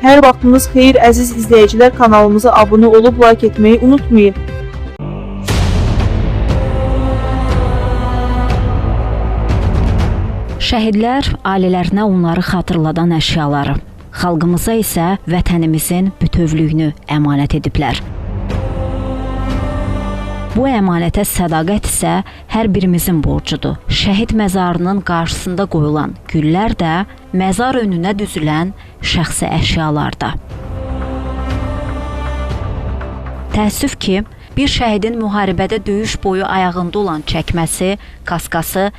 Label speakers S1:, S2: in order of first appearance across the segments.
S1: Hər vaxtınız xeyir əziz izləyicilər, kanalımıza abunə olub like etməyi unutmayın.
S2: Şəhidlər ailələrinə onları xatırladan əşyaları, xalqımıza isə vətənimizin bütövlüyünü əmanət ediblər. Bu əmanətə sədaqət isə hər birimizin borcudur. Şəhid məzarının qarşısında qoyulan güllər də məzar önünə düzülən şəxsi əşyalarda. Təəssüf ki, bir şəhidin müharibədə döyüş boyu ayağında olan çəkməsi, kaskası,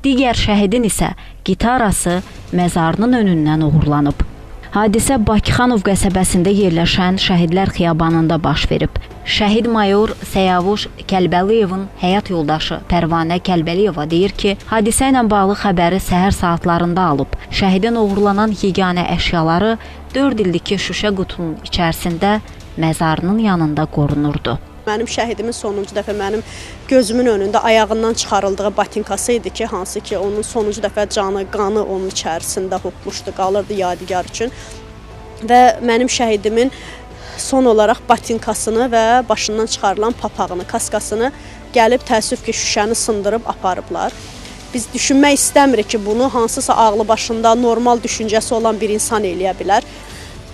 S2: digər şəhidin isə gitarası məzarının önündən uğurlanıb. Hadisə Bakıxanov qəsəbəsində yerləşən Şəhidlər Xiyabanında baş verib. Şəhid mayor Səyavuş Kəlbəliyevin həyat yoldaşı Pərvanə Kəlbəliyeva deyir ki, hadisə ilə bağlı xəbəri səhər saatlarında alıb. Şəhidin uğurlanan yeganə əşyaları 4 ildir ki, şüşə qutunun içərisində məzarının yanında qorunurdu.
S3: Mənim şəhidimin sonuncu dəfə mənim gözümün önündə ayağından çıxarıldığı batinkası idi ki, hansı ki onun sonuncu dəfə canı, qanı onun içərisində hopmuşdu, qalırdı yadigar üçün. Və mənim şəhidimin son olaraq batinkasını və başından çıxarılan papağını, kaskasını gəlib təəssüf ki, şüşəni sındırıb aparıblar. Biz düşünmək istəmirik ki, bunu hansısa ağlı başında normal düşüncəsi olan bir insan eləyə bilər.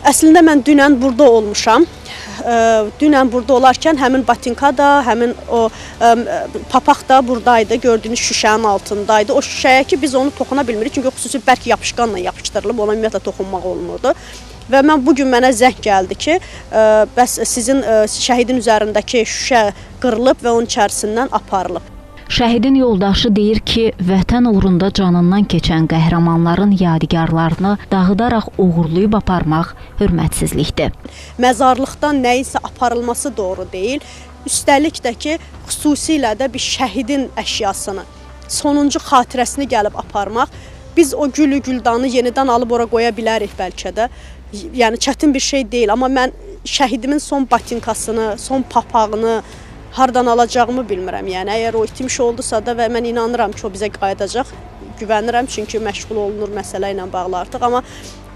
S3: Əslində mən dünən burada olmuşam. Dünən burada olarkən həmin batinka da, həmin o papaq da buradaydı, gördüyünüz şüşənin altındaydı. O şüşəyə ki biz onu toxuna bilmirik, çünki xüsusi bərk yapışqanla yapışdırılıb, ona ümumiyyətlə toxunmaq olmurdu. Və bugün mənə zəng gəldi ki, bəs sizin şəhidin üzərindəki şüşə qırılıb və onun içərisindən aparılıb.
S2: Şəhidin yoldaşı deyir ki, vətən uğrunda canından keçən qəhrəmanların yadigarlarını dağıdaraq uğurlayıb aparmaq hörmətsizlikdir.
S3: Məzarlıqdan nəyinsə aparılması doğru deyil. Üstəlik də ki, xüsusilə də bir şəhidin əşyasını, sonuncu xatirəsini gəlib aparmaq, biz o gülü, güldanı yenidən alıb ora qoya bilərik bəlkə də. Yəni çətin bir şey deyil, amma mən şəhidimin son batinkasını, son papağını hardan alacağımı bilmirəm. Yəni əgər o itmiş oldusa da və mən inanıram ki, o bizə qayıdacaq. Güvənirəm, çünki məşğul olunur məsələ ilə bağlı artıq, amma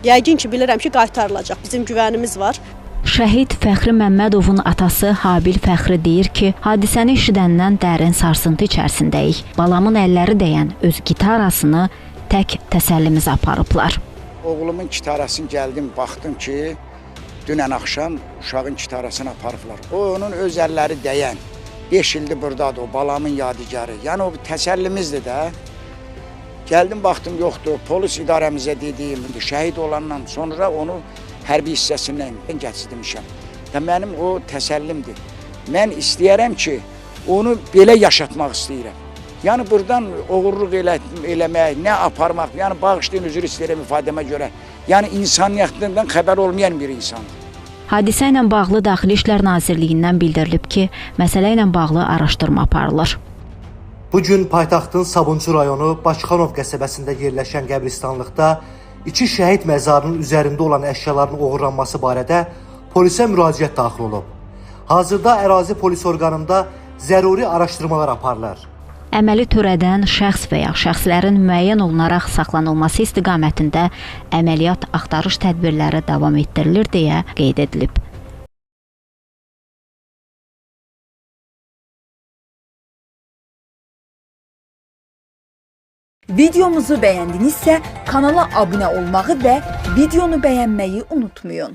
S3: yəqin ki, bilirəm ki, qaytarılacaq. Bizim güvənimiz var.
S2: Şəhid Fəxri Məmmədovun atası Habil Fəxri deyir ki, hadisəni eşidəndən dərin sarsıntı içərisindəyik. Balamın əlləri dəyən öz gitarasını tək təsəllimiz aparıblar.
S4: Oğlumun gitarasını gəldim, baxdım ki, dünən axşam uşağın gitarasını aparıblar. O, onun öz əlləri dəyən. 5 ildir buradadır, o balamın yadigarı. Yəni o təsəllimizdir də. Gəldim, baxdım, yoxdur. Polis idarəmizə dediyim, şəhid olandan sonra onu hərbi hissəsindən gətirmişəm. Mənim o təsəllimdir. Mən istəyərəm ki, onu belə yaşatmaq istəyirəm. Yəni buradan oğurluq eləmək, nə aparmaq, yəni bağışlayın, üzr istəyirəm ifadəmə görə. Yəni insaniyyətindən xəbər olmayan bir insandır.
S2: Hadisə ilə bağlı Daxili İşlər Nazirliyindən bildirilib ki, məsələ ilə bağlı araşdırma aparılır.
S5: Bugün paytaxtın Sabunçu rayonu Bakıxanov qəsəbəsində yerləşən qəbristanlıqda 2 şəhid məzarının üzərində olan əşyaların oğurlanması barədə polisə müraciət daxil olub. Hazırda ərazi polis orqanında zəruri araşdırmalar aparılır.
S2: Əməli törədən şəxs və ya şəxslərin müəyyən olunaraq saxlanılması istiqamətində əməliyyat axtarış tədbirləri davam etdirilir deyə qeyd edilib.
S6: Videomuzu bəyəndinizsə kanala abunə olmağı və videonu bəyənməyi unutmayın.